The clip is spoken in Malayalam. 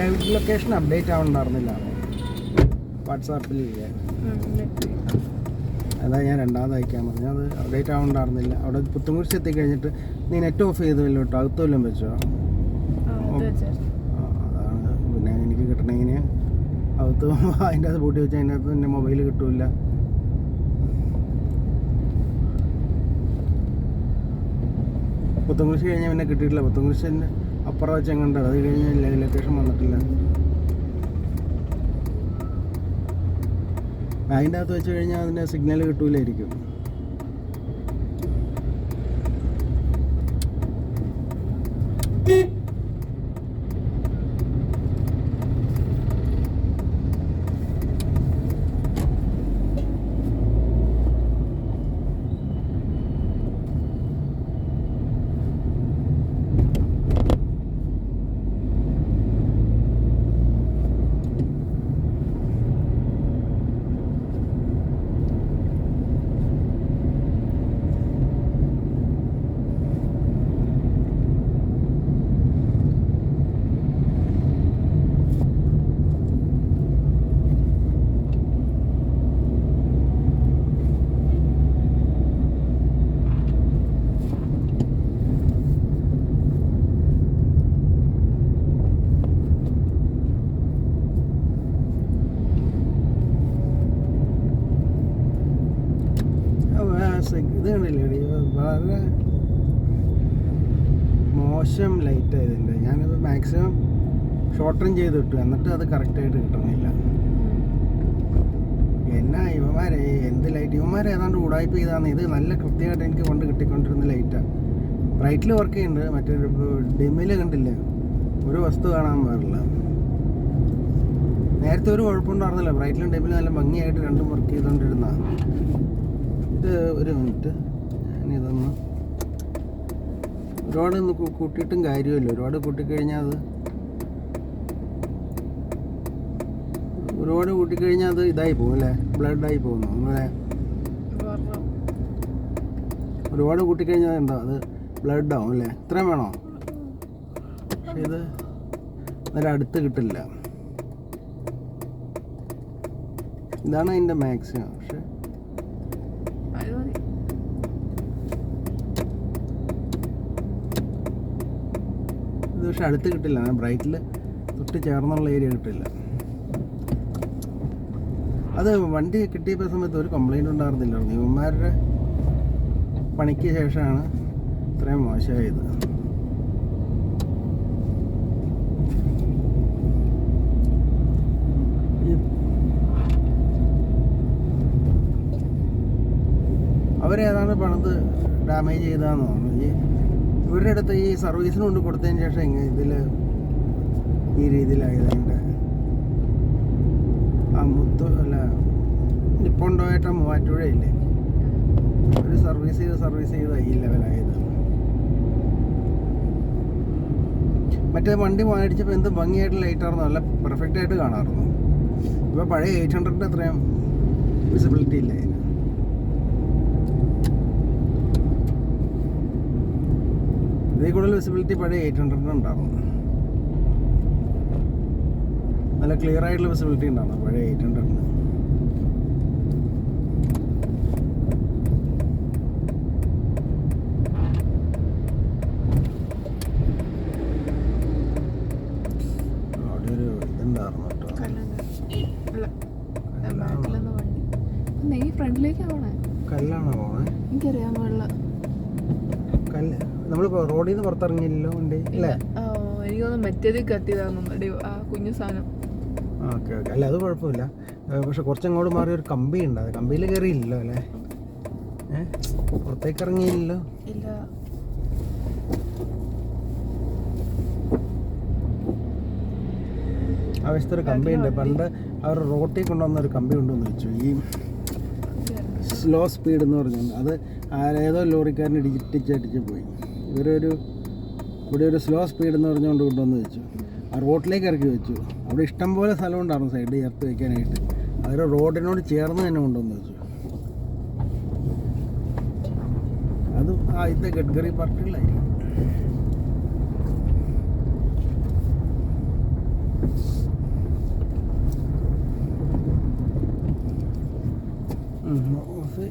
ലൈവ് ലൊക്കേഷൻ അപ്ഡേറ്റ് ആവുന്നുണ്ടായിരുന്നില്ല വാട്സാപ്പിൽ. അതാ ഞാൻ രണ്ടാമത് അയക്കാൻ പറഞ്ഞു. അത് അപ്ഡേറ്റ് ആവുന്നുണ്ടായിരുന്നില്ല. അവിടെ പുത്തുംകുരിശ് എത്തിക്കഴിഞ്ഞിട്ട് നീ നെറ്റ് ഓഫ് ചെയ്തല്ലോ കേട്ടോ, അകത്ത് വല്ലതും വെച്ചോ? അതാണ് പിന്നെ എനിക്ക് കിട്ടണമെങ്കിൽ അകത്ത് അതിൻ്റെ അത് പൂട്ടി വെച്ചാൽ അതിനകത്ത് എൻ്റെ മൊബൈൽ കിട്ടൂല. പുത്തുംകുരിശ് കഴിഞ്ഞാൽ പിന്നെ കിട്ടിയിട്ടില്ല. പുത്തുംകുരിശിൻ്റെ അപ്പുറം വെച്ച് എങ്ങോട്ട് അത് കഴിഞ്ഞ് ലൈവ് ലൊക്കേഷൻ വന്നിട്ടില്ല. അതിൻ്റെ അകത്ത് വെച്ച് കഴിഞ്ഞാൽ അതിൻ്റെ സിഗ്നൽ കിട്ടൂലായിരിക്കും. ഇത് കണ്ടില്ലേ, വളരെ മോശം ലൈറ്റ് ആയതിൻ്റെ. ഞാനത് മാക്സിമം ഷോർട്ടൺ ചെയ്ത് കിട്ടും, എന്നിട്ട് അത് കറക്റ്റായിട്ട് കിട്ടുന്നില്ല. എന്നാ ഇവന്മാരെ എന്ത് ലൈറ്റ്, ഇവന്മാരെ ഏതാണ്ട് ഉടായ്പ ചെയ്താന്ന്. ഇത് നല്ല കൃത്യമായിട്ട് എനിക്ക് കൊണ്ട് കിട്ടിക്കൊണ്ടിരുന്ന ലൈറ്റാണ്. ബ്രൈറ്റിൽ വർക്ക് ചെയ്യുന്നുണ്ട്, മറ്റേ ഡിമ്മിൽ കണ്ടില്ലേ ഒരു വസ്തു കാണാൻ പാടില്ല. നേരത്തെ ഒരു കുഴപ്പമുണ്ടായിരുന്നില്ല, ബ്രൈറ്റിലും ഡിമ്മിലും നല്ല ഭംഗിയായിട്ട് രണ്ടും വർക്ക് ചെയ്തുകൊണ്ടിരുന്ന. ഇത് ഒരു മിനിറ്റ്, ഞാനിതൊന്ന് ഒരുപാട് കൂട്ടിയിട്ടും കാര്യമല്ലോ. ഒരുപാട് കൂട്ടിക്കഴിഞ്ഞാൽ അത് ഒരുപാട് കൂട്ടിക്കഴിഞ്ഞാൽ അത് ഇതായി പോകും അല്ലേ, ബ്ലഡായി പോകുന്നു അല്ലേ. ഒരുപാട് കൂട്ടിക്കഴിഞ്ഞാൽ എന്താ അത് ബ്ലഡാവും അല്ലേ. ഇത്രയും വേണോ? പക്ഷെ ഇത് നല്ല അടുത്ത് കിട്ടില്ല. ഇതാണ് അതിൻ്റെ മാക്സിമം. പക്ഷെ ഇത് പക്ഷെ അടുത്ത് കിട്ടില്ല, ബ്രൈറ്റിൽ തൊട്ട് ചേർന്നുള്ള ഏരിയ കിട്ടില്ല. അത് വണ്ടി കിട്ടിയപ്പോൾ സമയത്ത് ഒരു കംപ്ലൈൻറ്റ് ഉണ്ടായിരുന്നില്ലായിരുന്നു. ഇവന്മാരുടെ പണിക്ക് ശേഷമാണ് ഇത്രയും മോശമായത്. അവരേതാണ് പണിത് ഡാമേജ് ചെയ്തതെന്ന് തോന്നുന്നു. ഇവരുടെ അടുത്ത് ഈ സർവീസിന് കൊണ്ട് കൊടുത്തതിന് ശേഷം ഇതിൽ ഈ രീതിയിലായത്. അതിൻ്റെ ആ മുത്ത് അല്ല നിപ്പോൺ ടൊയോട്ട മൂവാറ്റുപുഴയില്ലേ, ഒരു സർവീസ് ചെയ്ത് ഈ ലെവലായത്. മറ്റേ വണ്ടി മേടിച്ചപ്പോൾ എന്ത് ഭംഗിയായിട്ട് ലൈറ്റായിരുന്നു, നല്ല പെർഫെക്റ്റ് ആയിട്ട് കാണാമായിരുന്നു. ഇപ്പോൾ പഴയ 800 അത്രയും വിസിബിലിറ്റി ഇല്ല അതിന്. ഇതിൽ കൂടുതൽ വിസിബിലിറ്റി പഴയ 800 ഉണ്ടായിരുന്നു. നല്ല ക്ലിയർ ആയിട്ടുള്ള വിസിബിലിറ്റി ഉണ്ടായിരുന്നു പഴയ 800. അവിടെ ഒരു ഇതുണ്ടായിരുന്നു കേട്ടോ. കല്ലാണോ പോണേ? എനിക്കറിയാം. കല്ല് നമ്മളിപ്പോ റോഡിൽ നിന്ന് പുറത്തിറങ്ങിയില്ലല്ലോ വണ്ടി അല്ലേ? എനിക്കൊന്ന് മറ്റേത് കത്തിയതാണെന്നുണ്ട് ആ കുഞ്ഞു സാധനം. ഓക്കെ ഓക്കെ, അല്ല അത് കുഴപ്പമില്ല. പക്ഷെ കുറച്ചങ്ങോട്ട് മാറി ഒരു കമ്പി ഉണ്ട്, അത് കമ്പിയിൽ കയറിയില്ലല്ലോ അല്ലേ? പുറത്തേക്ക് ഇറങ്ങിയില്ലല്ലോ. ഇല്ല. ആ വശത്തൊരു കമ്പി ഉണ്ട്. പണ്ട് അവർ റോട്ടിൽ കൊണ്ടുവന്ന ഒരു കമ്പി കൊണ്ടുവന്ന് വെച്ചു, ഈ സ്ലോ സ്പീഡ് എന്ന് പറഞ്ഞുകൊണ്ട്. അത് ഏതോ ലോറിക്കാരൻ ഇടിച്ചടിച്ച് പോയി. ഇവിടെ ഒരു സ്ലോ സ്പീഡ് എന്ന് പറഞ്ഞുകൊണ്ട് കൊണ്ടുവന്ന് വെച്ചു. ആ റോഡിലേക്ക് ഇറക്കി വെച്ചു. അവിടെ ഇഷ്ടംപോലെ സ്ഥലം ഉണ്ടായിരുന്നു സൈഡിൽ ചേർത്ത് വയ്ക്കാനായിട്ട്. അവർ റോഡിനോട് ചേർന്ന് തന്നെ കൊണ്ടുവന്ന് വെച്ചു. അത് ആദ്യത്തെ ഗഡ്കറി പാർട്ടികളായിരിക്കും. ഓഫ്